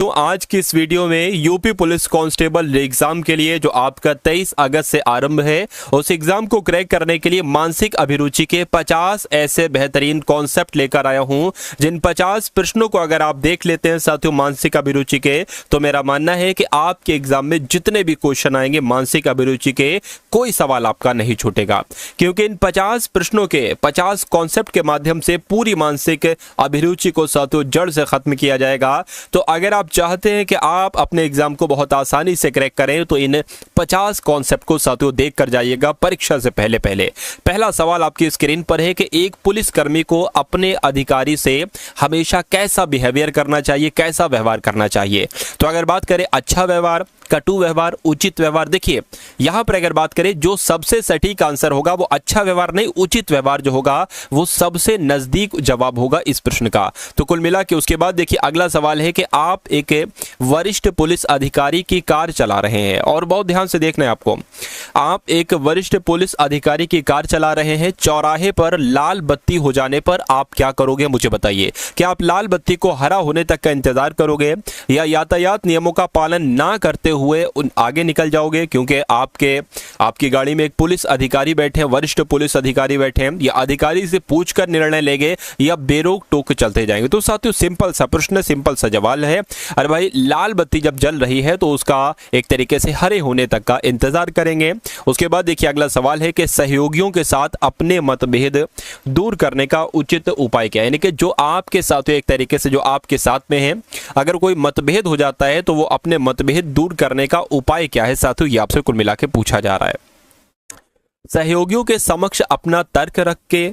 तो आज की इस वीडियो में यूपी पुलिस कांस्टेबल एग्जाम के लिए जो आपका 23 अगस्त से आरंभ है, उस एग्जाम को क्रैक करने के लिए मानसिक अभिरुचि के 50 ऐसे बेहतरीन कॉन्सेप्ट लेकर आया हूं, जिन 50 प्रश्नों को अगर आप देख लेते हैं साथियों मानसिक अभिरुचि के, तो मेरा मानना है कि आपके एग्जाम में जितने भी क्वेश्चन आएंगे मानसिक अभिरुचि के, कोई सवाल आपका नहीं छूटेगा, क्योंकि इन 50 प्रश्नों के 50 कॉन्सेप्ट के माध्यम से पूरी मानसिक अभिरुचि को साथियों जड़ से खत्म किया जाएगा। तो अगर आप चाहते हैं कि आप अपने एग्जाम को बहुत आसानी से क्रैक करें, तो इन 50 कॉन्सेप्ट को साथियों देख कर जाइएगा परीक्षा से पहले। पहला सवाल आपकी स्क्रीन पर है कि एक पुलिसकर्मी को अपने अधिकारी से हमेशा कैसा बिहेवियर करना चाहिए, कैसा व्यवहार करना चाहिए। तो अगर बात करें अच्छा व्यवहार, कटु व्यवहार, उचित व्यवहार, देखिए यहां पर अगर बात करें जो सबसे सटीक आंसर होगा वो अच्छा व्यवहार नहीं, उचित व्यवहार जो होगा वो सबसे नजदीक जवाब होगा इस प्रश्न का। तो कुल मिला के उसके बाद देखिए अगला सवाल है कि आप एक वरिष्ठ पुलिस अधिकारी की कार चला रहे हैं, और बहुत ध्यान से देखना है आपको, आप एक वरिष्ठ पुलिस अधिकारी की कार चला रहे हैं, चौराहे पर लाल बत्ती हो जाने पर आप क्या करोगे मुझे बताइए। क्या आप लाल बत्ती को हरा होने तक का इंतजार करोगे, या यातायात नियमों का पालन ना करते हुए आगे निकल जाओगे, क्योंकि आपकी गाड़ी में एक पुलिस अधिकारी बैठे हैं, वरिष्ठ पुलिस अधिकारी बैठे हैं, या अधिकारी से पूछकर निर्णय लेंगे या बेरोक टोक चलते जाएंगे। तो साथियों सिंपल सा प्रश्न, सिंपल सा सवाल है, अरे भाई लाल बत्ती जब जल रही है तो उसका एक तरीके से हरे होने तक का इंतजार करेंगे। उसके बाद देखिए अगला सवाल है कि सहयोगियों के साथ अपने मतभेद दूर करने का उचित उपाय क्या है, यानी कि जो आपके साथ एक तरीके से जो आपके साथ में है, अगर कोई मतभेद हो जाता है तो वो अपने मतभेद दूर करने का उपाय क्या है साथियों, ये आपसे कुल मिला के पूछा जा रहा है। सहयोगियों के समक्ष अपना तर्क रख के,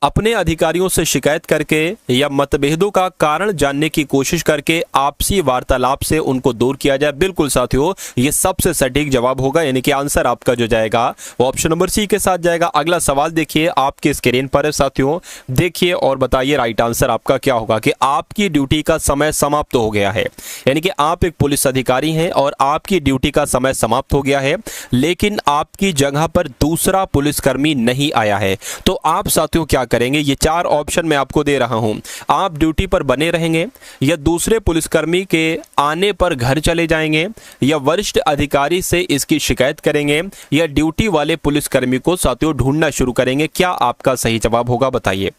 अपने अधिकारियों से शिकायत करके, या मतभेदों का कारण जानने की कोशिश करके आपसी वार्तालाप से उनको दूर किया जाए। बिल्कुल साथियों ये सबसे सटीक जवाब होगा, यानी कि आंसर आपका जो जाएगा वो ऑप्शन नंबर सी के साथ जाएगा। अगला सवाल देखिए आपके स्क्रीन पर है साथियों, देखिए और बताइए राइट आंसर आपका क्या होगा कि आपकी ड्यूटी का समय समाप्त हो गया है, यानी कि आप एक पुलिस अधिकारी हैं और आपकी ड्यूटी का समय समाप्त हो गया है, लेकिन आपकी जगह पर दूसरा पुलिसकर्मी नहीं आया है। तो आप साथियों क्या करेंगे, ये 4 ऑप्शन मैं आपको दे रहा हूं। आप ड्यूटी पर बने रहेंगे, या दूसरे पुलिसकर्मी के आने पर घर चले जाएंगे, या वरिष्ठ अधिकारी से इसकी शिकायत करेंगे, या ड्यूटी वाले पुलिसकर्मी को साथियों ढूंढना शुरू करेंगे। क्या आपका सही जवाब होगा बताइए।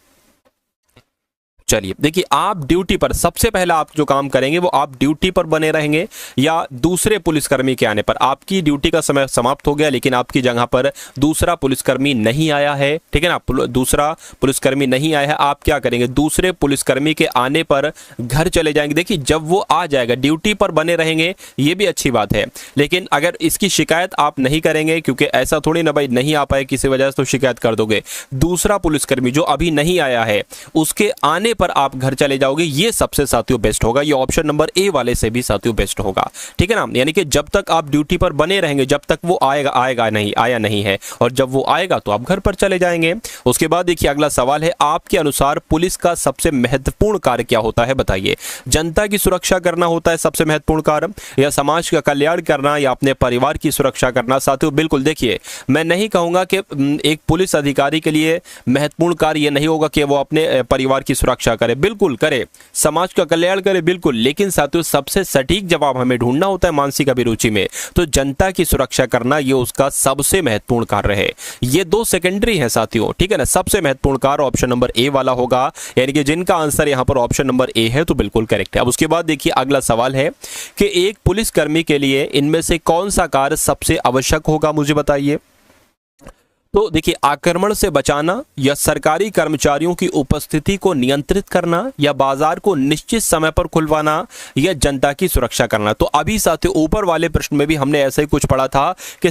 चलिए देखिए आप ड्यूटी पर, सबसे पहला आप जो काम करेंगे वो आप ड्यूटी पर बने रहेंगे, या दूसरे पुलिसकर्मी के आने पर, आपकी ड्यूटी का समय समाप्त हो गया लेकिन आपकी जगह पर दूसरा पुलिसकर्मी नहीं आया है, ठीक है ना, दूसरा पुलिसकर्मी नहीं आया है, आप क्या करेंगे, दूसरे पुलिसकर्मी के आने पर घर चले जाएंगे। देखिए जब वो आ जाएगा, ड्यूटी पर बने रहेंगे ये भी अच्छी बात है, लेकिन अगर इसकी शिकायत आप नहीं करेंगे, क्योंकि ऐसा थोड़ी ना भाई नहीं आ पाए किसी वजह से तो शिकायत कर दोगे, दूसरा पुलिसकर्मी जो अभी नहीं आया है उसके आने पर आप घर चले जाओगे, ये सबसे साथियों बेस्ट होगा। ये ऑप्शन नंबर ए वाले से भी साथियों बेस्ट होगा, ठीक है ना, यानी कि जब तक आप ड्यूटी पर बने रहेंगे, जब तक वो आया नहीं है, और जब वो आएगा तो आप घर पर चले जाएंगे। उसके बाद देखिए अगला सवाल है, आपके अनुसार पुलिस का सबसे महत्वपूर्ण कार्य क्या होता है बताइए। जनता की सुरक्षा करना होता है सबसे महत्वपूर्ण कार्य, या समाज का कल्याण करना, या अपने परिवार की सुरक्षा करना। साथियों बिल्कुल देखिए मैं नहीं कहूंगा कि एक पुलिस अधिकारी के लिए महत्वपूर्ण कार्य ये नहीं होगा कि वो अपने परिवार की सुरक्षा करे, बिल्कुल करे, समाज का कल्याण करे, बिल्कुल, लेकिन साथियों सबसे सटीक जवाब हमें ढूंढना होता है मानसिक अभिरुचि में, तो जनता की सुरक्षा करना ये उसका सबसे महत्वपूर्ण कार्य है। ये 2 सेकेंडरी है साथियों, ठीक है ना, सबसे महत्वपूर्ण कार्य ऑप्शन नंबर ए वाला होगा, यानी कि जिनका आंसर यहां पर ऑप्शन नंबर ए है तो बिल्कुल करेक्ट है। अब उसके बाद देखिए अगला सवाल है कि एक पुलिसकर्मी के लिए इनमें से कौन सा कार्य सबसे आवश्यक होगा मुझे बताइए। तो देखिए आक्रमण से बचाना, या सरकारी कर्मचारियों की उपस्थिति को नियंत्रित करना, या बाजार को निश्चित समय पर खुलवाना, या जनता की सुरक्षा करना। तो अभी साथियों ऊपर वाले प्रश्न में भी हमने ऐसा ही कुछ पढ़ा था कि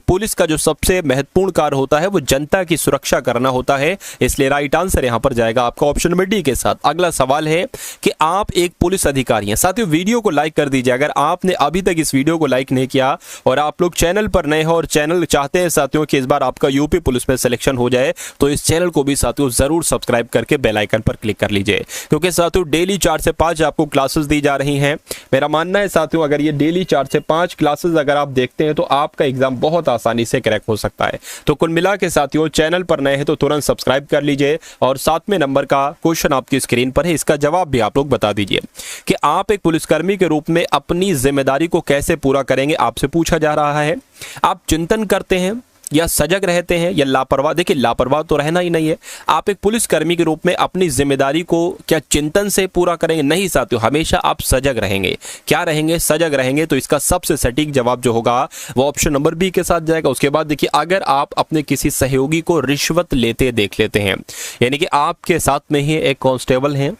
पुलिस का जो सबसे महत्वपूर्ण कार्य होता है वो जनता की सुरक्षा करना होता है, इसलिए राइट आंसर यहां पर जाएगा आपका ऑप्शन नंबर डी के साथ। अगला सवाल है कि आप एक पुलिस अधिकारी हैं। साथियों वीडियो को लाइक कर दीजिए अगर आपने अभी तक इस वीडियो को लाइक नहीं किया, और आप लोग चैनल पर नए हो और चैनल चाहते हैं साथियों कि इस बार आपका यूपी पुलिस में सिलेक्शन हो जाए तो इस चैनल को भी साथियों जरूर सब्सक्राइब करके बेल आइकन पर क्लिक कर लीजिए, क्योंकि साथियों डेली 4 से 5 आपको क्लासेस दी जा रही हैं। मेरा मानना है साथियों अगर ये डेली 4 से 5 क्लासेस अगर आप देखते हैं तो आपका एग्जाम बहुत आसानी से क्रैक हो सकता है। तो कुल मिला के साथियों चैनल पर नए हैं तो तुरंत सब्सक्राइब कर लीजिए और 7वें नंबर का क्वेश्चन आपकी स्क्रीन पर है, इसका जवाब भी आप लोग बता दीजिए कि आप एक पुलिसकर्मी के रूप में अपनी जिम्मेदारी को कैसे पूरा करेंगे। आपसे पूछा जा रहा है आप चिंतन करते हैं या सजग रहते हैं या लापरवाह। देखिए लापरवाह तो रहना ही नहीं है। आप एक पुलिसकर्मी के रूप में अपनी जिम्मेदारी को क्या चिंतन से पूरा करेंगे? नहीं साथियों, हमेशा आप सजग रहेंगे। क्या रहेंगे? सजग रहेंगे। तो इसका सबसे सटीक जवाब जो होगा वो ऑप्शन नंबर बी के साथ जाएगा। उसके बाद देखिए अगर आप अपने किसी सहयोगी को रिश्वत लेते देख लेते हैं, यानी कि आपके साथ में ही एक कांस्टेबल हैं,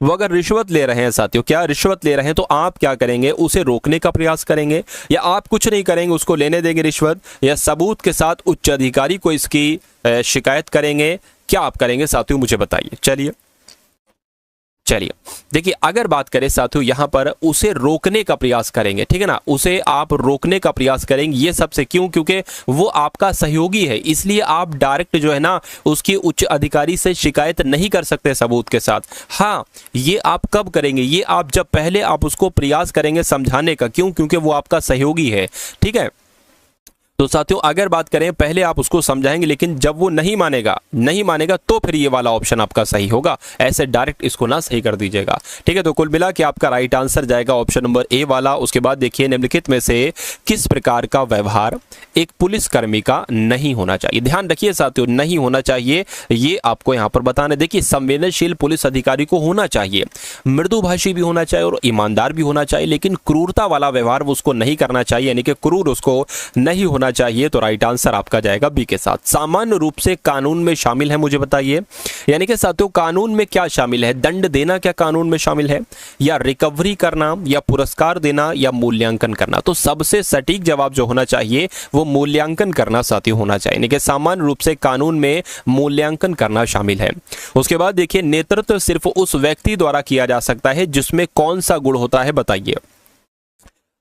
वो अगर रिश्वत ले रहे हैं साथियों, क्या रिश्वत ले रहे हैं, तो आप क्या करेंगे? उसे रोकने का प्रयास करेंगे या आप कुछ नहीं करेंगे, उसको लेने देंगे रिश्वत, या सबूत के साथ उच्च अधिकारी को इसकी शिकायत करेंगे? क्या आप करेंगे साथियों, मुझे बताइए। चलिए देखिए अगर बात करें साथियों यहाँ पर उसे रोकने का प्रयास करेंगे, ठीक है ना, उसे आप रोकने का प्रयास करेंगे। ये सबसे क्यों? क्योंकि वो आपका सहयोगी है, इसलिए आप डायरेक्ट जो है ना उसकी उच्च अधिकारी से शिकायत नहीं कर सकते सबूत के साथ। हाँ, ये आप कब करेंगे? ये आप जब पहले आप उसको प्रयास करेंगे समझाने का। क्यों? क्योंकि वो आपका सहयोगी है, ठीक है। तो साथियों अगर बात करें पहले आप उसको समझाएंगे, लेकिन जब वो नहीं मानेगा तो फिर ये वाला ऑप्शन आपका सही होगा। ऐसे डायरेक्ट इसको ना सही कर दीजिएगा, ठीक है। तो कुल मिला के आपका राइट आंसर जाएगा ऑप्शन नंबर ए वाला। उसके बाद देखिए निम्नलिखित में से किस प्रकार का व्यवहार एक पुलिसकर्मी का नहीं होना चाहिए? ध्यान रखिए साथियों, नहीं होना चाहिए ये आपको यहाँ पर बताना। देखिए संवेदनशील पुलिस अधिकारी को होना चाहिए, मृदुभाषी भी होना चाहिए और ईमानदार भी होना चाहिए, लेकिन क्रूरता वाला व्यवहार उसको नहीं करना चाहिए, यानी कि क्रूर उसको नहीं होना चाहिए। तो राइट आंसर आपका जाएगा बी के साथ। सामान्य रूप से कानून में शामिल है, मुझे बताइए। यानी कि साथियों कानून में क्या शामिल है? दंड देना क्या कानून में शामिल है, या रिकवरी करना, या पुरस्कार देना, या मूल्यांकन करना? तो सबसे सटीक जवाब जो होना चाहिए वो मूल्यांकन करना साथियों होना चाहिए, यानी कि सामान्य रूप से कानून में मूल्यांकन करना शामिल है। उसके बाद देखिए नेतृत्व सिर्फ उस व्यक्ति द्वारा किया जा सकता है जिसमें कौन सा गुण होता है? बताइए।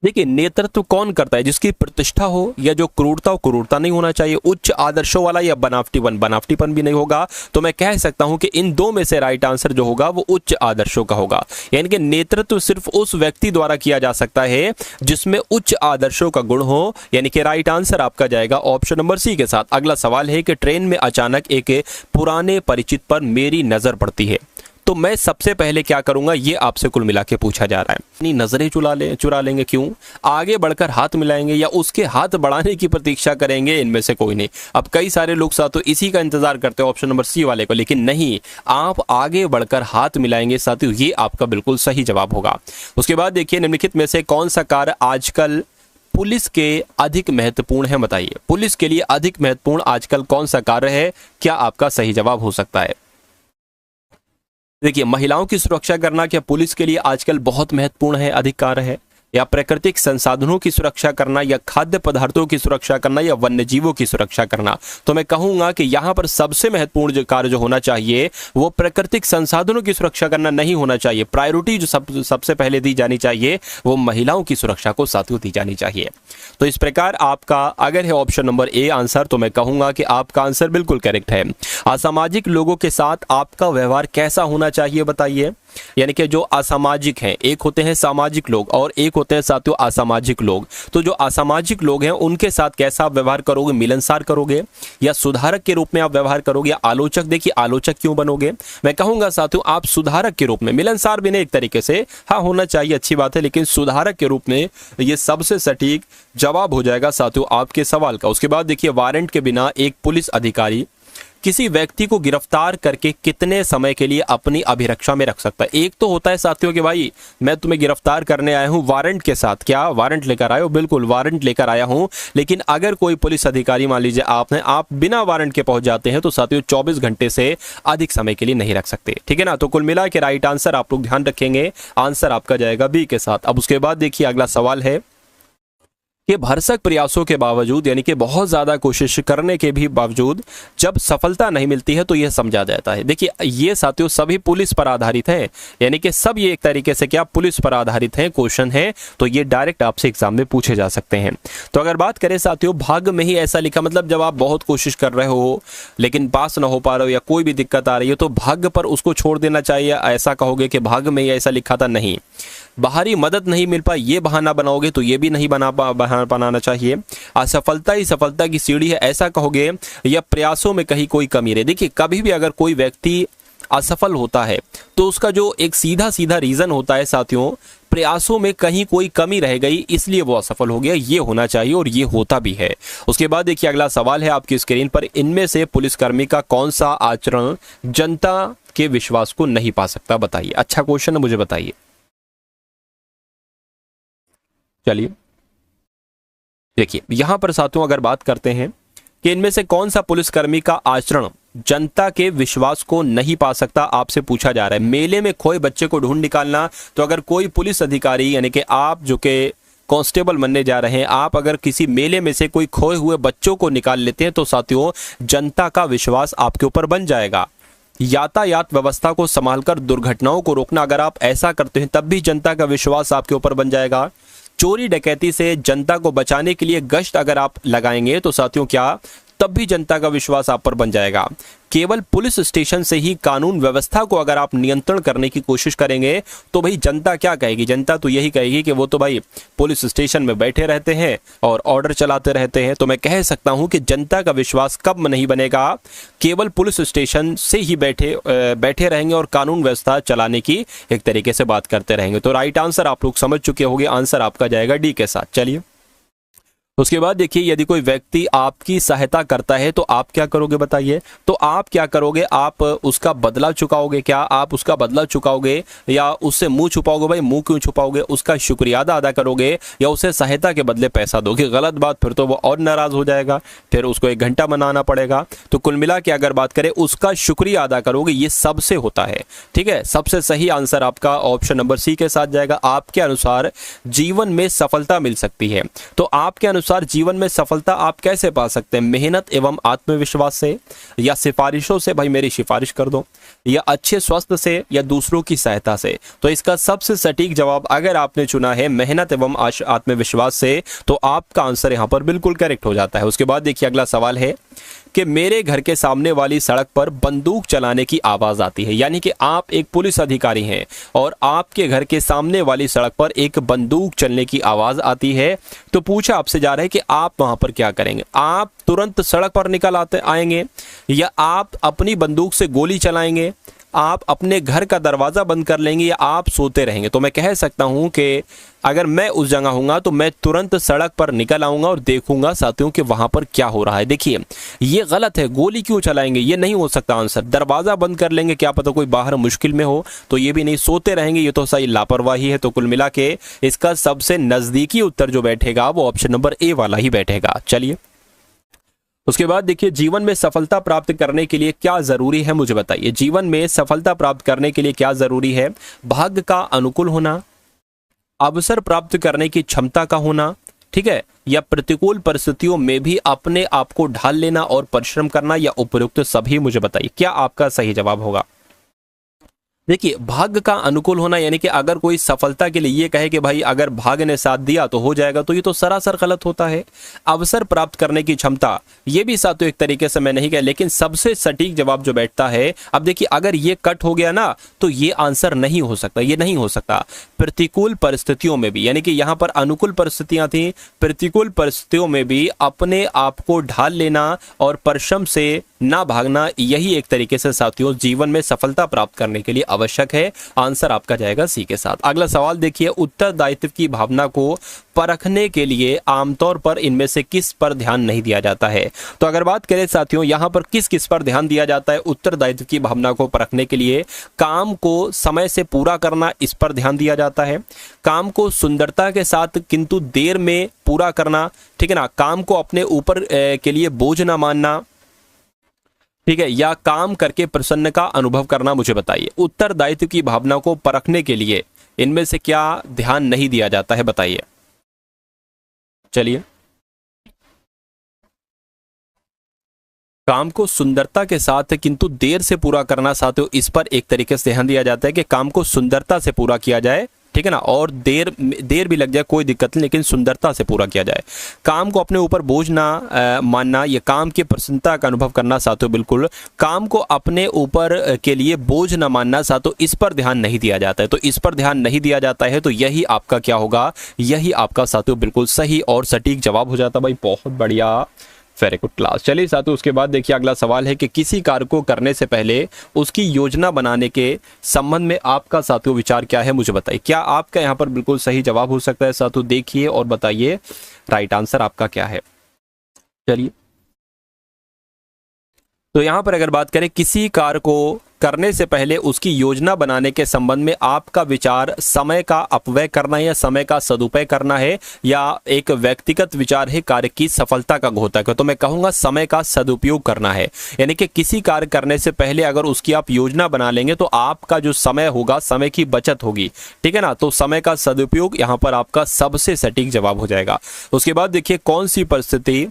देखिए नेतृत्व कौन करता है? जिसकी प्रतिष्ठा हो, या जो क्रूरता नहीं होना चाहिए, उच्च आदर्शों वाला, या बनावटीपन भी नहीं होगा। तो मैं कह सकता हूं कि इन दो में से राइट आंसर जो होगा वो उच्च आदर्शों का होगा। यानी कि नेतृत्व सिर्फ उस व्यक्ति द्वारा किया जा सकता है जिसमें उच्च आदर्शों का गुण हो, यानी कि राइट आंसर आपका जाएगा ऑप्शन नंबर सी के साथ। अगला सवाल है कि ट्रेन में अचानक एक पुराने परिचित पर मेरी नजर पड़ती है, तो मैं सबसे पहले क्या करूंगा? ये आपसे कुल मिला के पूछा जा रहा है। अपनी नजरें चुरा लेंगे? क्यों? आगे बढ़कर हाथ मिलाएंगे या उसके हाथ बढ़ाने की प्रतीक्षा करेंगे? इनमें से कोई नहीं। अब कई सारे लोग साथियों इसी का इंतजार करते हैं ऑप्शन नंबर सी वाले को, लेकिन नहीं, आप आगे बढ़कर हाथ मिलाएंगे साथियों, ये आपका बिल्कुल सही जवाब होगा। उसके बाद देखिए निम्नलिखित में से कौन सा कार्य आजकल पुलिस के अधिक महत्वपूर्ण है? बताइए पुलिस के लिए अधिक महत्वपूर्ण आजकल कौन सा कार्य है? क्या आपका सही जवाब हो सकता है? देखिए महिलाओं की सुरक्षा करना क्या पुलिस के लिए आजकल बहुत महत्वपूर्ण है, अधिक कार्य है? या प्राकृतिक संसाधनों की सुरक्षा करना, या खाद्य पदार्थों की सुरक्षा करना, या वन्य जीवों की सुरक्षा करना? तो मैं कहूंगा कि यहाँ पर सबसे महत्वपूर्ण जो कार्य जो होना चाहिए वो प्राकृतिक संसाधनों की सुरक्षा करना नहीं होना चाहिए। प्रायोरिटी जो सबसे पहले दी जानी चाहिए वो महिलाओं की सुरक्षा को साथियों दी जानी चाहिए। तो इस प्रकार आपका अगर है ऑप्शन नंबर ए आंसर, तो मैं कहूंगा कि आपका आंसर बिल्कुल करेक्ट है। असामाजिक लोगों के साथ आपका व्यवहार कैसा होना चाहिए? बताइए। यानी कि जो असामाजिक हैं, एक होते हैं सामाजिक लोग और एक होते हैं साथियों असामाजिक लोग। तो जो असामाजिक लोग हैं उनके साथ कैसा आप व्यवहार करोगे? मिलनसार करोगे, या सुधारक के रूप में आप व्यवहार करोगे, या आलोचक? देखिए आलोचक क्यों बनोगे? मैं कहूंगा साथियों आप सुधारक के रूप में, मिलनसार भी नहीं एक तरीके से, हाँ होना चाहिए, अच्छी बात है, लेकिन सुधारक के रूप में ये सबसे सटीक जवाब हो जाएगा साथियों आपके सवाल का। उसके बाद देखिए वारंट के बिना एक पुलिस अधिकारी किसी व्यक्ति को गिरफ्तार करके कितने समय के लिए अपनी अभिरक्षा में रख सकता है? एक तो होता है साथियों कि भाई मैं तुम्हें गिरफ्तार करने आया हूं वारंट के साथ। क्या वारंट लेकर आए हो? बिल्कुल वारंट लेकर आया हूं। लेकिन अगर कोई पुलिस अधिकारी मान लीजिए आप बिना वारंट के पहुंच जाते हैं तो साथियों 24 घंटे से अधिक समय के लिए नहीं रख सकते, ठीक है ना। तो कुल मिला के राइट आंसर आप लोग ध्यान रखेंगे, आंसर आपका जाएगा बी के साथ। अब उसके बाद देखिए अगला सवाल है कि भरसक प्रयासों के बावजूद, यानी कि बहुत ज़्यादा कोशिश करने के भी बावजूद जब सफलता नहीं मिलती है तो यह समझा जाता है। देखिए ये साथियों सभी पुलिस पर आधारित है, यानी कि सब ये एक तरीके से क्या पुलिस पर आधारित है क्वेश्चन है, तो ये डायरेक्ट आपसे एग्जाम में पूछे जा सकते हैं। तो अगर बात करें साथियों भाग्य में ही ऐसा लिखा, मतलब जब आप बहुत कोशिश कर रहे हो लेकिन पास ना हो पा रहे हो या कोई भी दिक्कत आ रही है तो भाग्य पर उसको छोड़ देना चाहिए, ऐसा कहोगे कि भाग्य में ही ऐसा लिखा था, नहीं। बाहरी मदद नहीं मिल पाई ये बहाना बनाओगे तो ये भी नहीं बनाना चाहिए। असफलता ही सफलता की सीढ़ी है ऐसा कहोगे, या प्रयासों में कहीं कोई कमी रहे। देखिए कभी भी अगर कोई व्यक्ति असफल होता है तो उसका जो एक सीधा सीधा रीजन होता है साथियों, प्रयासों में कहीं कोई कमी रह गई इसलिए वो असफल हो गया, ये होना चाहिए और ये होता भी है। उसके बाद देखिए अगला सवाल है आपकी स्क्रीन पर, इनमें से पुलिसकर्मी का कौन सा आचरण जनता के विश्वास को नहीं पा सकता, बताइए। अच्छा क्वेश्चन है, मुझे बताइए। चलिए देखिए यहां पर साथियों अगर बात करते हैं कि इनमें से कौन सा पुलिसकर्मी का आचरण जनता के विश्वास को नहीं पा सकता, आपसे पूछा जा रहा है। मेले में खोए बच्चे को ढूंढ निकालना, तो अगर कोई पुलिस अधिकारी यानी कि आप जो कि कांस्टेबल बनने जा रहे हैं, आप अगर किसी मेले में से कोई खोए हुए बच्चों को निकाल लेते हैं तो साथियों जनता का विश्वास आपके ऊपर बन जाएगा। यातायात व्यवस्था को संभालकर दुर्घटनाओं को रोकना, अगर आप ऐसा करते हैं तब भी जनता का विश्वास आपके ऊपर बन जाएगा। चोरी डकैती से जनता को बचाने के लिए गश्त अगर आप लगाएंगे तो साथियों क्या तब भी जनता का विश्वास आप पर बन जाएगा। केवल पुलिस स्टेशन से ही कानून व्यवस्था को अगर आप नियंत्रण करने की कोशिश करेंगे तो भाई जनता क्या कहेगी, जनता तो यही कहेगी कि वो तो भाई पुलिस स्टेशन में बैठे रहते हैं और ऑर्डर चलाते रहते हैं। तो मैं कह सकता हूं कि जनता का विश्वास कब नहीं बनेगा, केवल पुलिस स्टेशन से ही बैठे रहेंगे और कानून व्यवस्था चलाने की एक तरीके से बात करते रहेंगे। तो राइट आंसर आप लोग समझ चुके होंगे, आंसर आपका जाएगा डी के साथ। चलिए उसके बाद देखिए यदि कोई व्यक्ति आपकी सहायता करता है तो आप क्या करोगे, बताइए। तो आप क्या करोगे, आप उसका बदला चुकाओगे क्या, आप उसका बदला चुकाओगे या उससे मुंह छुपाओगे, भाई मुंह क्यों छुपाओगे, उसका शुक्रिया अदा करोगे या उसे सहायता के बदले पैसा दोगे। गलत बात, फिर तो वो और नाराज हो जाएगा, फिर उसको 1 घंटा मनाना पड़ेगा। तो कुल मिला के अगर बात करें उसका शुक्रिया अदा करोगे, ये सबसे होता है। ठीक है, सबसे सही आंसर आपका ऑप्शन नंबर सी के साथ जाएगा। आपके अनुसार जीवन में सफलता मिल सकती है, तो आपके अनुसार जीवन में सफलता आप कैसे पा सकते हैं, मेहनत एवं आत्मविश्वास से या सिफारिशों से, भाई मेरी सिफारिश कर दो, या अच्छे स्वास्थ्य से या दूसरों की सहायता से। तो इसका सबसे सटीक जवाब अगर आपने चुना है मेहनत एवं आत्मविश्वास से, तो आपका आंसर यहां पर बिल्कुल करेक्ट हो जाता है। उसके बाद देखिए अगला सवाल है कि मेरे घर के सामने वाली सड़क पर बंदूक चलाने की आवाज आती है, यानी कि आप एक पुलिस अधिकारी हैं और आपके घर के सामने वाली सड़क पर एक बंदूक चलने की आवाज आती है। तो पूछा आपसे जा रहा है कि आप वहां पर क्या करेंगे, आप तुरंत सड़क पर निकल आएंगे या आप अपनी बंदूक से गोली चलाएंगे, आप अपने घर का दरवाजा बंद कर लेंगे या आप सोते रहेंगे। तो मैं कह सकता हूं कि अगर मैं उस जगह हूंगा तो मैं तुरंत सड़क पर निकल आऊंगा और देखूंगा साथियों कि वहां पर क्या हो रहा है। देखिए ये गलत है, गोली क्यों चलाएंगे, ये नहीं हो सकता आंसर। दरवाजा बंद कर लेंगे, क्या पता कोई बाहर मुश्किल में हो, तो ये भी नहीं। सोते रहेंगे, ये तो सही लापरवाही है। तो कुल मिला के इसका सबसे नजदीकी उत्तर जो बैठेगा वो ऑप्शन नंबर ए वाला ही बैठेगा। चलिए उसके बाद देखिए जीवन में सफलता प्राप्त करने के लिए क्या जरूरी है, मुझे बताइए। जीवन में सफलता प्राप्त करने के लिए क्या जरूरी है, भाग्य का अनुकूल होना, अवसर प्राप्त करने की क्षमता का होना, ठीक है, या प्रतिकूल परिस्थितियों में भी अपने आप को ढाल लेना और परिश्रम करना, या उपयुक्त सभी, मुझे बताइए क्या आपका सही जवाब होगा। देखिए भाग्य का अनुकूल होना यानी कि अगर कोई सफलता के लिए ये कहे कि भाई अगर भाग्य ने साथ दिया तो हो जाएगा, तो ये तो सरासर गलत होता है। अवसर प्राप्त करने की क्षमता, ये भी साथ तो एक तरीके से मैं नहीं कह, लेकिन सबसे सटीक जवाब जो बैठता है, अब देखिए अगर ये कट हो गया ना तो ये आंसर नहीं हो सकता, ये नहीं हो सकता। प्रतिकूल परिस्थितियों में भी, यानी कि यहां पर अनुकूल परिस्थितियां थी, प्रतिकूल परिस्थितियों में भी अपने आप को ढाल लेना और परिश्रम से ना भागना, यही एक तरीके से साथियों जीवन में सफलता प्राप्त करने के लिए आवश्यक है। आंसर आपका जाएगा सी के साथ। अगला सवाल देखिए, उत्तरदायित्व की भावना को परखने के लिए आमतौर पर इनमें से किस पर ध्यान नहीं दिया जाता है। तो अगर बात करें साथियों यहां पर किस किस पर ध्यान दिया जाता है उत्तरदायित्व की भावना को परखने के लिए, काम को समय से पूरा करना, इस पर ध्यान दिया जाता है। काम को सुंदरता के साथ किंतु देर में पूरा करना, ठीक है ना, काम को अपने ऊपर के लिए बोझ ना मानना, ठीक है, या काम करके प्रसन्न का अनुभव करना, मुझे बताइए। उत्तरदायित्व की भावना को परखने के लिए इनमें से क्या ध्यान नहीं दिया जाता है, बताइए। चलिए, काम को सुंदरता के साथ किंतु देर से पूरा करना साथियों, इस पर एक तरीके से ध्यान दिया जाता है कि काम को सुंदरता से पूरा किया जाए, ठीक है ना, और देर भी लग जाए कोई दिक्कत नहीं, लेकिन सुंदरता से पूरा किया जाए। काम को अपने ऊपर बोझ ना मानना, ये काम की प्रसन्नता का अनुभव करना साथियों, बिल्कुल काम को अपने ऊपर के लिए बोझ ना मानना साथियों, इस पर ध्यान नहीं दिया जाता है। तो इस पर ध्यान नहीं दिया जाता है तो यही आपका क्या होगा, यही आपका साथियों बिल्कुल सही और सटीक जवाब हो जाता। भाई बहुत बढ़िया, वेरी गुड क्लास। चलिए साथियों, उसके बाद देखिए अगला सवाल है कि किसी कार्य को करने से पहले उसकी योजना बनाने के संबंध में आपका साथियों विचार क्या है, मुझे बताइए। क्या आपका यहाँ पर बिल्कुल सही जवाब हो सकता है साथियों? देखिए और बताइए राइट आंसर आपका क्या है। चलिए, तो यहाँ पर अगर बात करें किसी कार्य को करने से पहले उसकी योजना बनाने के संबंध में आपका विचार समय का अपव्यय करना है या समय का सदुपयोग करना है, या एक व्यक्तिगत विचार है कार्य की सफलता का घोतक है, तो मैं कहूँगा समय का सदुपयोग करना है। यानी कि किसी कार्य करने से पहले अगर उसकी आप योजना बना लेंगे तो आपका जो समय होगा, समय की बचत होगी, ठीक है ना, तो समय का सदुपयोग यहाँ पर आपका सबसे सटीक जवाब हो जाएगा। उसके बाद देखिए कौन सी परिस्थिति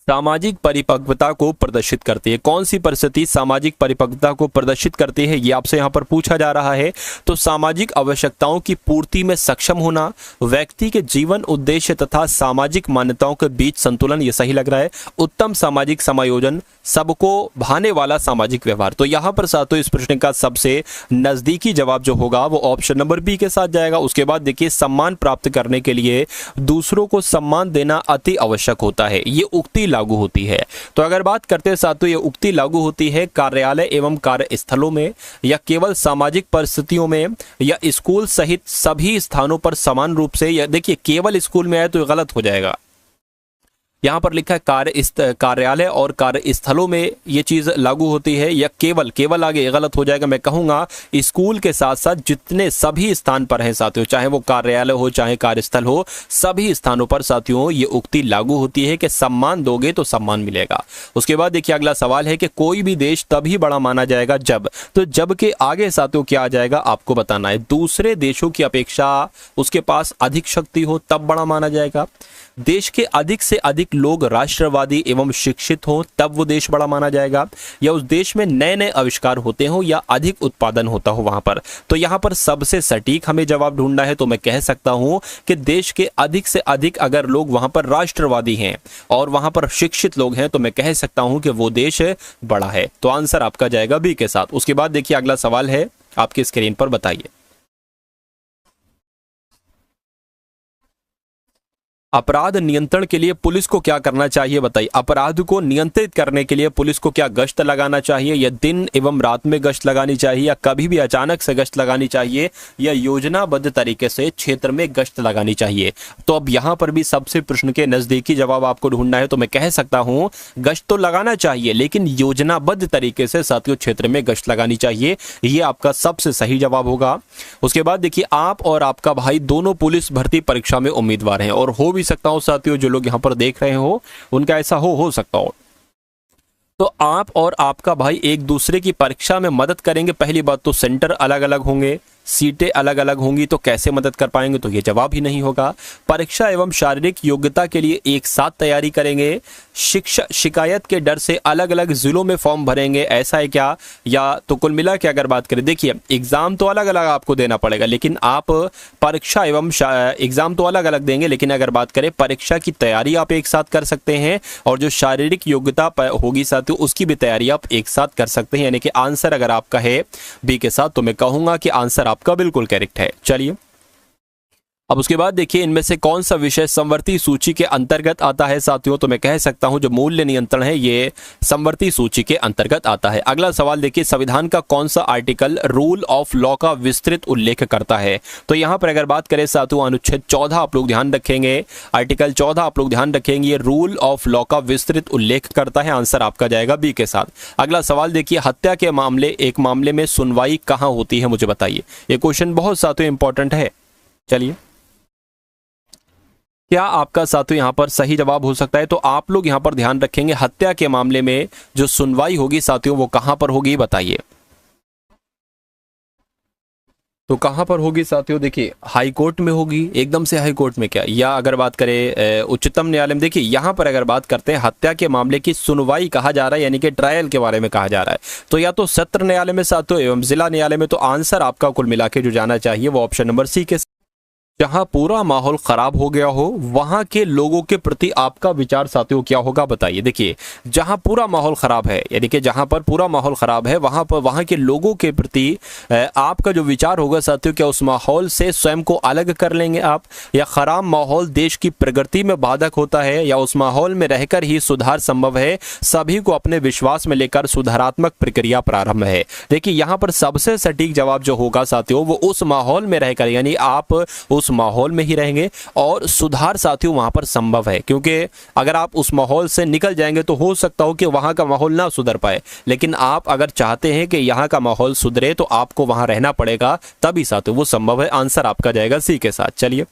सामाजिक परिपक्वता को प्रदर्शित करती है, कौन सी परिस्थिति सामाजिक परिपक्वता को प्रदर्शित करती है, ये आपसे यहाँ पर पूछा जा रहा है। तो सामाजिक आवश्यकताओं की पूर्ति में सक्षम होना, व्यक्ति के जीवन उद्देश्य तथा सामाजिक मान्यताओं के बीच संतुलन, ये सही लग रहा है, उत्तम सामाजिक समायोजन, सबको भाने वाला सामाजिक व्यवहार। तो यहाँ पर साथियों इस प्रश्न का सबसे नजदीकी जवाब जो होगा वो ऑप्शन नंबर बी के साथ जाएगा। उसके बाद देखिए सम्मान प्राप्त करने के लिए दूसरों को सम्मान देना अति आवश्यक होता है, ये उक्ति लागू होती है। तो अगर बात करते हैं साथियों, ये उक्ति लागू होती है कार्यालय एवं कार्यस्थलों में, या केवल सामाजिक परिस्थितियों में, या स्कूल सहित सभी स्थानों पर समान रूप से, या देखिए केवल स्कूल में आए तो गलत हो जाएगा। यहाँ पर लिखा है कार्यालय और कार्यस्थलों में ये चीज लागू होती है, या केवल आगे गलत हो जाएगा। मैं कहूँगा स्कूल के साथ साथ जितने सभी स्थान पर हैं साथियों, चाहे वो कार्यालय हो चाहे कार्यस्थल हो, सभी स्थानों पर साथियों ये उक्ति लागू होती है कि सम्मान दोगे तो सम्मान मिलेगा। उसके बाद देखिए अगला सवाल है कि कोई भी देश तभी बड़ा माना जाएगा जब, तो जब के आगे साथियों क्या आ जाएगा आपको बताना है। दूसरे देशों की अपेक्षा उसके पास अधिक शक्ति हो तब बड़ा माना जाएगा, देश के अधिक से अधिक लोग राष्ट्रवादी एवं शिक्षित हो तब वो देश बड़ा माना जाएगा, या उस देश में नए नए आविष्कार होते हो या अधिक उत्पादन होता हो वहां पर। तो यहाँ पर सबसे सटीक हमें जवाब ढूंढना है, तो मैं कह सकता हूं कि देश के अधिक से अधिक अगर लोग वहां पर राष्ट्रवादी हैं और वहां पर शिक्षित लोग हैं तो मैं कह सकता हूं कि वो देश बड़ा है। तो आंसर आपका जाएगा बी के साथ। उसके बाद देखिए अगला सवाल है आपकी स्क्रीन पर, बताइए अपराध नियंत्रण के लिए पुलिस को क्या करना चाहिए, बताइए। अपराध को नियंत्रित करने के लिए पुलिस को क्या गश्त लगाना चाहिए, या दिन एवं रात में गश्त लगानी चाहिए, या कभी भी अचानक से गश्त लगानी चाहिए, या योजनाबद्ध तरीके से क्षेत्र में गश्त लगानी चाहिए। तो अब यहाँ पर भी सबसे प्रश्न के नजदीकी जवाब आपको ढूंढना है, तो मैं कह सकता हूँ गश्त तो लगाना चाहिए लेकिन योजनाबद्ध तरीके से साथियों क्षेत्र में गश्त लगानी चाहिए, ये आपका सबसे सही जवाब होगा। उसके बाद देखिए आप और आपका भाई दोनों पुलिस भर्ती परीक्षा में उम्मीदवार हैं, और हो भी सकता हूं साथियों जो लोग यहां पर देख रहे हो उनका ऐसा हो सकता हो। तो आप और आपका भाई एक दूसरे की परीक्षा में मदद करेंगे। पहली बात तो सेंटर अलग अलग होंगे, सीटें अलग अलग होंगी, तो कैसे मदद कर पाएंगे, तो ये जवाब ही नहीं होगा। परीक्षा एवं शारीरिक योग्यता के लिए एक साथ तैयारी करेंगे, शिक्षा शिकायत के डर से अलग अलग जिलों में फॉर्म भरेंगे, ऐसा है क्या, या तो कुल मिला के अगर बात करें देखिए एग्जाम तो अलग अलग आपको देना पड़ेगा, लेकिन आप परीक्षा एवं एग्जाम तो अलग अलग देंगे, लेकिन अगर बात करें परीक्षा की तैयारी आप एक साथ कर सकते हैं, और जो शारीरिक योग्यता होगी साथियों उसकी भी तैयारी आप एक साथ कर सकते हैं। यानी कि आंसर अगर आपका है बी के साथ, तो मैं कहूंगा कि आंसर आपका बिल्कुल करेक्ट है। चलिए अब उसके बाद देखिए इनमें से कौन सा विषय समवर्ती सूची के अंतर्गत आता है साथियों, तो मैं कह सकता हूं जो मूल्य नियंत्रण है ये समवर्ती सूची के अंतर्गत आता है। अगला सवाल देखिए संविधान का कौन सा आर्टिकल रूल ऑफ लॉ का विस्तृत उल्लेख करता है, तो यहां पर अगर बात करें साथियों अनुच्छेद 14 आप लोग ध्यान रखेंगे, आर्टिकल 14 आप लोग ध्यान रखेंगे, ये रूल ऑफ लॉ का विस्तृत उल्लेख करता है। आंसर आपका जाएगा बी के साथ। अगला सवाल देखिए हत्या के मामले एक मामले में सुनवाई कहां होती है, मुझे बताइए। ये क्वेश्चन बहुत साथियों इंपॉर्टेंट है। चलिए क्या आपका साथियों यहां पर सही जवाब हो सकता है, तो आप लोग यहां पर ध्यान रखेंगे हत्या के मामले में जो सुनवाई होगी साथियों वो कहां पर होगी, बताइए। तो कहाँ पर होगी साथियों? देखिए हाई कोर्ट में होगी, एकदम से हाई कोर्ट में क्या, या अगर बात करें उच्चतम न्यायालय में। देखिए यहाँ पर अगर बात करते हैं हत्या के मामले की सुनवाई कहा जा रहा है, यानी कि ट्रायल के बारे में कहा जा रहा है, तो या तो सत्र न्यायालय में साथियों एवं जिला न्यायालय में। तो आंसर आपका कुल मिला के जो जाना चाहिए वो ऑप्शन नंबर सी के। जहां पूरा माहौल खराब हो गया हो वहां के लोगों के प्रति आपका विचार साथियों क्या होगा बताइए। देखिए जहां पूरा माहौल खराब है, यानी कि जहां पर पूरा माहौल खराब है वहां पर वहां के लोगों के प्रति आपका जो विचार होगा साथियों, क्या उस माहौल से स्वयं को अलग कर लेंगे आप, या खराब माहौल देश की प्रगति में बाधक होता है, या उस माहौल में रहकर ही सुधार संभव है, सभी को अपने विश्वास में लेकर सुधारात्मक प्रक्रिया प्रारंभ है। देखिए यहाँ पर सबसे सटीक जवाब जो होगा साथियों वो उस माहौल में रहकर, यानी आप उस माहौल में ही रहेंगे और सुधार साथियों वहां पर संभव है। क्योंकि अगर आप उस माहौल से निकल जाएंगे तो हो सकता हो कि वहां का माहौल ना सुधर पाए, लेकिन आप अगर चाहते हैं कि यहाँ का माहौल सुधरे तो आपको वहां रहना पड़ेगा, तभी साथियों वो संभव है। आंसर आपका जाएगा सी के साथ। चलिए,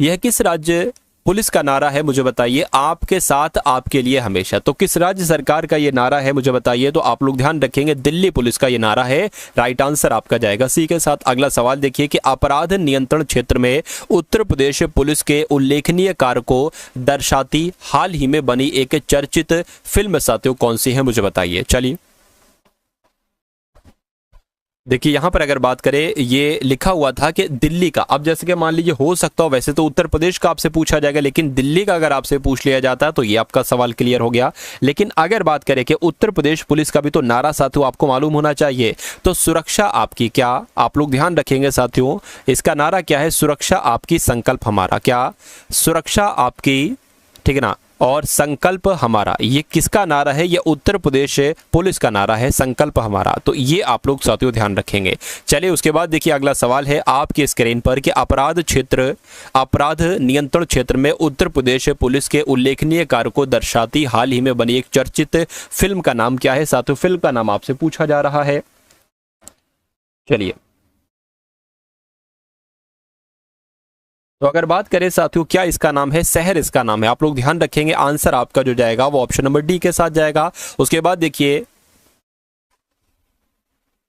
यह किस राज्य पुलिस का नारा है मुझे बताइए, आपके साथ आपके लिए हमेशा। तो किस राज्य सरकार का ये नारा है मुझे बताइए, तो आप लोग ध्यान रखेंगे दिल्ली पुलिस का ये नारा है। राइट आंसर आपका जाएगा सी के साथ। अगला सवाल देखिए कि अपराध नियंत्रण क्षेत्र में उत्तर प्रदेश पुलिस के उल्लेखनीय कार्य को दर्शाती हाल ही में बनी एक चर्चित फिल्म साथियों कौन सी है मुझे बताइए। चलिए, देखिए यहाँ पर अगर बात करें, ये लिखा हुआ था कि दिल्ली का, अब जैसे कि मान लीजिए हो सकता हो वैसे तो उत्तर प्रदेश का आपसे पूछा जाएगा, लेकिन दिल्ली का अगर आपसे पूछ लिया जाता है तो ये आपका सवाल क्लियर हो गया। लेकिन अगर बात करें कि उत्तर प्रदेश पुलिस का भी तो नारा साथियों आपको मालूम होना चाहिए। तो सुरक्षा आपकी, क्या आप लोग ध्यान रखेंगे साथियों, इसका नारा क्या है? सुरक्षा आपकी संकल्प हमारा। क्या? सुरक्षा आपकी, ठीक है ना, और संकल्प हमारा, ये किसका नारा है? ये उत्तर प्रदेश पुलिस का नारा है, संकल्प हमारा। तो ये आप लोग साथियों ध्यान रखेंगे। चलिए उसके बाद देखिए अगला सवाल है आपकी स्क्रीन पर कि अपराध नियंत्रण क्षेत्र में उत्तर प्रदेश पुलिस के उल्लेखनीय कार्य को दर्शाती हाल ही में बनी एक चर्चित फिल्म का नाम क्या है साथियों? फिल्म का नाम आपसे पूछा जा रहा है। चलिए, तो अगर बात करें साथियों क्या इसका नाम है? शहर इसका नाम है। आप लोग ध्यान रखेंगे आंसर आपका जो जाएगा वो ऑप्शन नंबर डी के साथ जाएगा। उसके बाद देखिए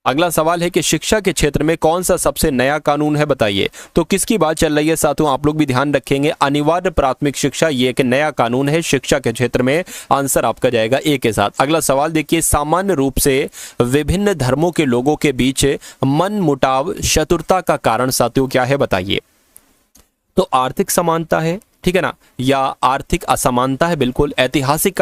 अगला सवाल है कि शिक्षा के क्षेत्र में कौन सा सबसे नया कानून है बताइए। तो किसकी बात चल रही है साथियों? आप लोग भी ध्यान रखेंगे, अनिवार्य प्राथमिक शिक्षा ये एक नया कानून है शिक्षा के क्षेत्र में। आंसर आपका जाएगा ए के साथ। अगला सवाल देखिए, सामान्य रूप से विभिन्न धर्मों के लोगों के बीच मन मुटाव शत्रुता का कारण साथियों क्या है बताइए। तो आर्थिक समानता है, ठीक है ना, या आर्थिक असमानता है? बिल्कुल ऐतिहासिक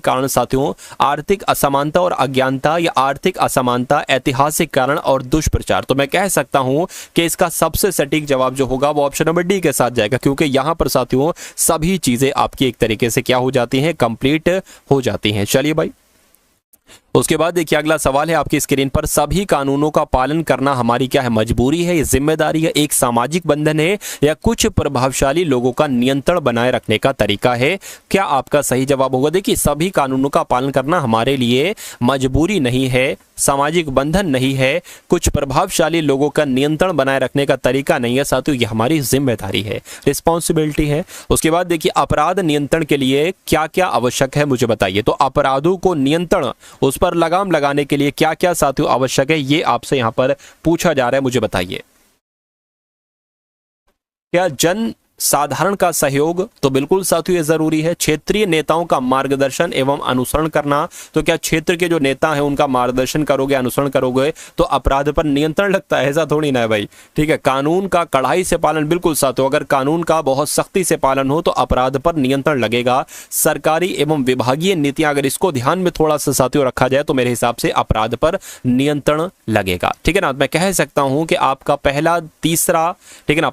कारण साथियों, आर्थिक असमानता और अज्ञानता, या आर्थिक असमानता, ऐतिहासिक कारण और दुष्प्रचार। तो मैं कह सकता हूं कि इसका सबसे सटीक जवाब जो होगा वो ऑप्शन नंबर डी के साथ जाएगा, क्योंकि यहां पर साथियों सभी चीजें आपकी एक तरीके से क्या हो जाती हैं? कंप्लीट हो जाती हैं। चलिए भाई, उसके बाद देखिए अगला सवाल है आपकी स्क्रीन पर, सभी कानूनों का पालन करना हमारी क्या है? मजबूरी है, ये जिम्मेदारी है, एक सामाजिक बंधन है, या कुछ प्रभावशाली लोगों का नियंत्रण बनाए रखने का तरीका है? क्या आपका सही जवाब होगा? देखिए सभी कानूनों का पालन करना हमारे लिए मजबूरी नहीं है, सामाजिक बंधन नहीं है, कुछ प्रभावशाली लोगों का नियंत्रण बनाए रखने का तरीका नहीं है साथियों, ये हमारी जिम्मेदारी है, रिस्पॉन्सिबिलिटी है। उसके बाद देखिए अपराध नियंत्रण के लिए क्या क्या आवश्यक है मुझे बताइए। तो अपराधों को नियंत्रण, उस पर लगाम लगाने के लिए क्या क्या साथियों आवश्यक है, ये आपसे यहां पर पूछा जा रहा है, मुझे बताइए। क्या जन साधारण का सहयोग? तो बिल्कुल साथियों ये जरूरी है। क्षेत्रीय नेताओं का मार्गदर्शन एवं अनुसरण करना, तो क्या क्षेत्र के जो नेता हैं उनका मार्गदर्शन करोगे, अनुसरण करोगे तो अपराध पर नियंत्रण लगता है? ऐसा थोड़ी ना है भाई, ठीक है। कानून का कड़ाई से पालन, बिल्कुल साथियों, अगर कानून का बहुत सख्ती से पालन हो तो अपराध पर नियंत्रण लगेगा। सरकारी एवं विभागीय नीतियां, अगर इसको ध्यान में थोड़ा सा साथियों रखा जाए तो मेरे हिसाब से अपराध पर नियंत्रण लगेगा, ठीक है ना। मैं कह सकता हूं कि आपका पहला तीसरा, ठीक है ना,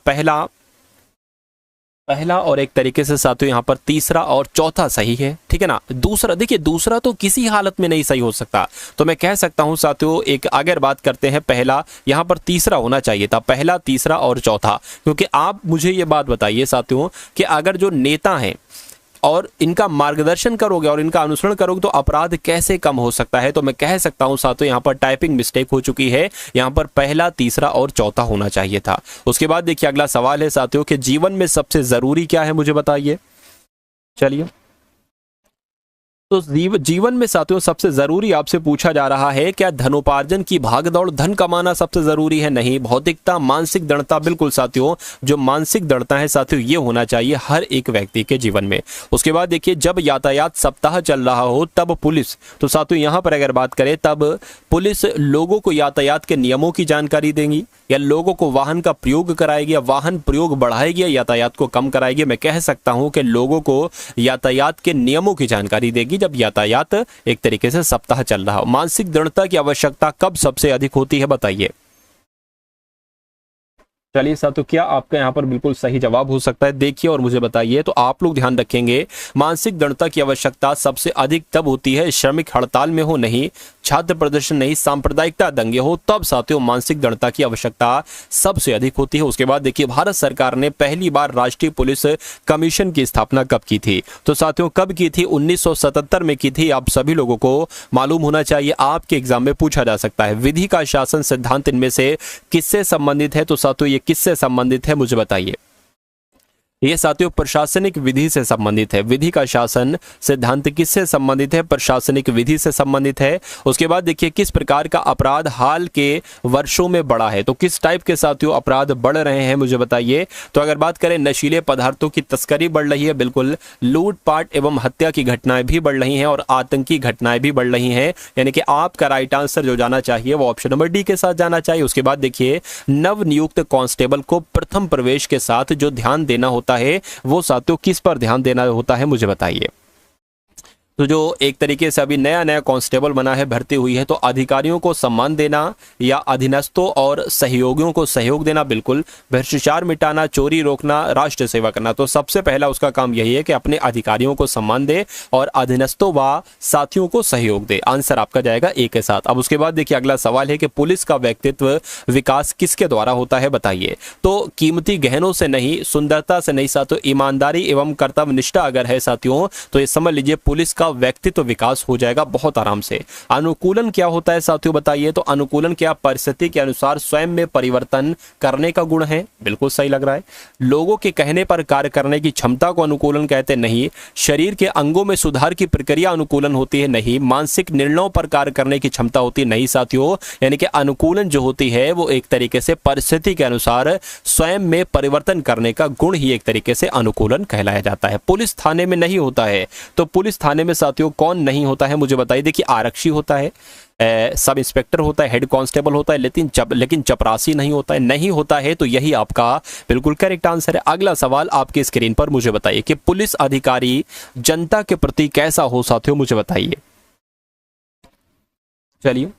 पहला और एक तरीके से साथियों यहाँ पर तीसरा और चौथा सही है, ठीक है ना। दूसरा, देखिए दूसरा तो किसी हालत में नहीं सही हो सकता, तो मैं कह सकता हूँ साथियों एक, अगर बात करते हैं पहला, यहाँ पर तीसरा होना चाहिए था, पहला, तीसरा और चौथा। क्योंकि आप मुझे ये बात बताइए साथियों कि अगर जो नेता हैं और इनका मार्गदर्शन करोगे और इनका अनुसरण करोगे तो अपराध कैसे कम हो सकता है? तो मैं कह सकता हूं साथियों यहाँ पर टाइपिंग मिस्टेक हो चुकी है, यहाँ पर पहला, तीसरा और चौथा होना चाहिए था। उसके बाद देखिए अगला सवाल है साथियों कि जीवन में सबसे जरूरी क्या है मुझे बताइए। चलिए, तो जीवन में साथियों सबसे जरूरी आपसे पूछा जा रहा है, क्या धनोपार्जन की भागदौड़, धन कमाना सबसे जरूरी है? नहीं। भौतिकता, मानसिक दृढ़ता, बिल्कुल साथियों, जो मानसिक दृढ़ता है साथियों ये होना चाहिए हर एक व्यक्ति के जीवन में। उसके बाद देखिए, जब यातायात सप्ताह चल रहा हो तब पुलिस, तो साथियों यहाँ पर अगर बात करें तब पुलिस लोगों को यातायात के नियमों की जानकारी देंगी, या लोगों को वाहन का प्रयोग कराएगी, या वाहन प्रयोग बढ़ाएगी, या यातायात को कम कराएगी। मैं कह सकता हूं कि लोगों को यातायात के नियमों की जानकारी देगी जब यातायात एक तरीके से सप्ताह चल रहा हो। मानसिक दृढ़ता की आवश्यकता कब सबसे अधिक होती है बताइए? चलिए साथियों, क्या आपका यहाँ पर बिल्कुल सही जवाब हो सकता है? देखिए और मुझे बताइए। तो आप लोग ध्यान रखेंगे, मानसिक दृढ़ता की आवश्यकता सबसे अधिक तब होती है श्रमिक हड़ताल में हो, नहीं छात्र प्रदर्शन, नहीं सांप्रदायिकता दंगे हो, तब साथियों मानसिक दृढ़ता की आवश्यकता सबसे अधिक होती है। उसके बाद देखिए, भारत सरकार ने पहली बार राष्ट्रीय पुलिस कमीशन की स्थापना कब की थी? तो साथियों कब की थी? 1977 में की थी। आप सभी लोगों को मालूम होना चाहिए, आपके एग्जाम में पूछा जा सकता है। विधि का शासन सिद्धांत इनमें से किससे संबंधित है? तो साथियों ये किससे संबंधित है मुझे बताइए? ये साथियों प्रशासनिक विधि से संबंधित है। विधि का शासन सिद्धांत किससे संबंधित है? प्रशासनिक विधि से संबंधित है। उसके बाद देखिए, किस प्रकार का अपराध हाल के वर्षों में बढ़ा है? तो किस टाइप के साथियों अपराध बढ़ रहे हैं मुझे बताइए? तो अगर बात करें, नशीले पदार्थों की तस्करी बढ़ रही है, बिल्कुल। लूटपाट एवं हत्या की घटनाएं भी बढ़ रही हैं, और आतंकी घटनाएं भी बढ़ रही हैं। यानी कि आपका राइट आंसर जो जाना चाहिए वो ऑप्शन नंबर डी के साथ जाना चाहिए। उसके बाद देखिए, नव नियुक्त कांस्टेबल को प्रथम प्रवेश के साथ जो ध्यान देना होता है वो साथियों किस पर ध्यान देना होता है मुझे बताइए? तो जो एक तरीके से अभी नया नया कांस्टेबल बना है, भर्ती हुई है, तो अधिकारियों को सम्मान देना या अधीनस्थों और सहयोगियों को सहयोग देना, बिल्कुल। भ्रष्टाचार मिटाना, चोरी रोकना, राष्ट्र सेवा करना। तो सबसे पहला उसका काम यही है कि अपने अधिकारियों को सम्मान दे और अधीनस्थों व साथियों को सहयोग दे। आंसर आपका जाएगा ए के साथ। अब उसके बाद देखिए, अगला सवाल है कि पुलिस का व्यक्तित्व विकास किसके द्वारा होता है बताइए? तो कीमती गहनों से नहीं, सुंदरता से नहीं साथियों, ईमानदारी एवं कर्तव्य निष्ठा अगर है साथियों, तो ये समझ लीजिए पुलिस का व्यक्तित्व विकास हो जाएगा बहुत आराम से। अनुकूलन क्या होता है साथियों बताइए? तो अनुकूलन क्या परिस्थिति के अनुसार स्वयं में परिवर्तन करने का गुण है? बिल्कुल सही लग रहा है। लोगों के कहने पर कार्य करने की क्षमता को अनुकूलन कहते हैं? नहीं। शरीर के अंगों में सुधार की प्रक्रिया अनुकूलन होती है? नहीं। मानसिक निर्णयों पर कार्य करने की क्षमता होती है? नहीं साथियों। यानी कि अनुकूलन जो होती है वो एक तरीके से परिस्थिति के अनुसार स्वयं में परिवर्तन करने का गुण ही एक तरीके से अनुकूलन कहलाया जाता है। पुलिस थाने में नहीं होता है, तो पुलिस थाने में साथियों कौन नहीं होता है मुझे बताइए? देखिए, आरक्षी होता है, सब इंस्पेक्टर होता है, हेड कांस्टेबल होता है, लेकिन चपरासी नहीं होता है। नहीं होता है तो यही आपका बिल्कुल करेक्ट आंसर है। अगला सवाल आपकी स्क्रीन पर मुझे बताइए कि पुलिस अधिकारी जनता के प्रति कैसा हो साथियों मुझे बताइए? चलिए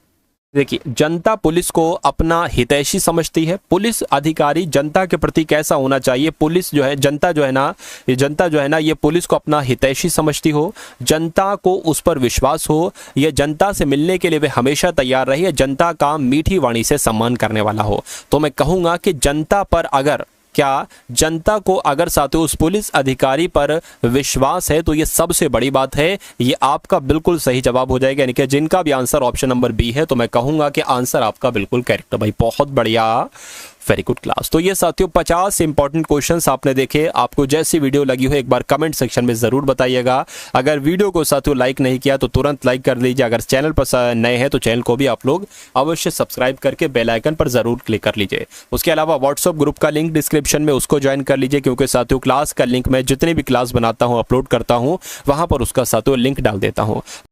देखिए, जनता पुलिस को अपना हितैषी समझती है। पुलिस अधिकारी जनता के प्रति कैसा होना चाहिए? पुलिस जो है, जनता जो है ना, ये पुलिस को अपना हितैषी समझती हो, जनता को उस पर विश्वास हो, ये जनता से मिलने के लिए वे हमेशा तैयार रही है, जनता का मीठी वाणी से सम्मान करने वाला हो। तो मैं कहूँगा कि जनता पर अगर जनता को अगर साथियों उस पुलिस अधिकारी पर विश्वास है तो ये सबसे बड़ी बात है। ये आपका बिल्कुल सही जवाब हो जाएगा। यानी कि जिनका भी आंसर ऑप्शन नंबर बी है, तो मैं कहूंगा कि आंसर आपका बिल्कुल करेक्ट है भाई। बहुत बढ़िया, वेरी गुड क्लास। तो ये साथियों 50 इंपॉर्टेंट क्वेश्चंस आपने देखे। आपको जैसी वीडियो लगी हो एक बार कमेंट सेक्शन में जरूर बताइएगा। अगर वीडियो को साथियों लाइक नहीं किया तो तुरंत लाइक कर लीजिए। अगर चैनल पर नए हैं तो चैनल को भी आप लोग अवश्य सब्सक्राइब करके बेल आइकन पर जरूर क्लिक कर लीजिए। उसके अलावा व्हाट्सएप ग्रुप का लिंक डिस्क्रिप्शन में, उसको ज्वाइन कर लीजिए, क्योंकि साथियों क्लास का लिंक मैं जितनी भी क्लास बनाता हूँ, अपलोड करता हूँ, वहां पर उसका साथियों लिंक डाल देता हूँ।